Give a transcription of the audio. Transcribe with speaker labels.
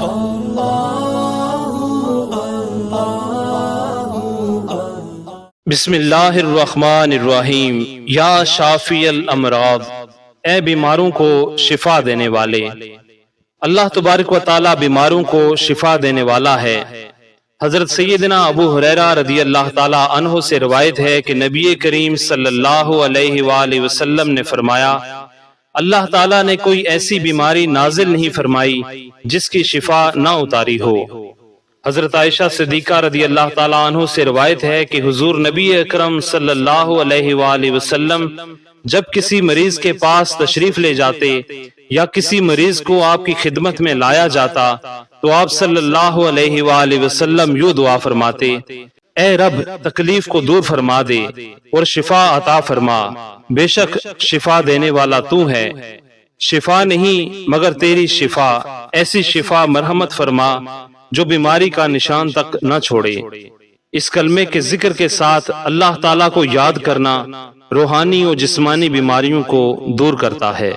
Speaker 1: بسم اللہ الرحمن الرحیم۔ یا شافی الامراض، اے بیماروں کو شفا دینے والے۔ اللہ تبارک و تعالی بیماروں کو شفا دینے والا ہے۔ حضرت سیدنا ابو ہریرہ رضی اللہ تعالی عنہ سے روایت ہے کہ نبی کریم صلی اللہ علیہ وآلہ وسلم نے فرمایا، اللہ تعالیٰ نے کوئی ایسی بیماری نازل نہیں فرمائی جس کی شفا نہ اتاری ہو۔ حضرت عائشہ صدیقہ رضی اللہ تعالیٰ عنہ سے روایت ہے کہ حضور نبی اکرم صلی اللہ علیہ وآلہ وسلم جب کسی مریض کے پاس تشریف لے جاتے یا کسی مریض کو آپ کی خدمت میں لایا جاتا تو آپ صلی اللہ علیہ وآلہ وسلم یوں دعا فرماتے، اے رب تکلیف کو دور فرما دے اور شفا عطا فرما، بے شک شفا دینے والا تو ہے، شفا نہیں مگر تیری شفا، ایسی شفا مرحمت فرما جو بیماری کا نشان تک نہ چھوڑے۔ اس کلمے کے ذکر کے ساتھ اللہ تعالیٰ کو یاد کرنا روحانی اور جسمانی بیماریوں کو دور کرتا ہے۔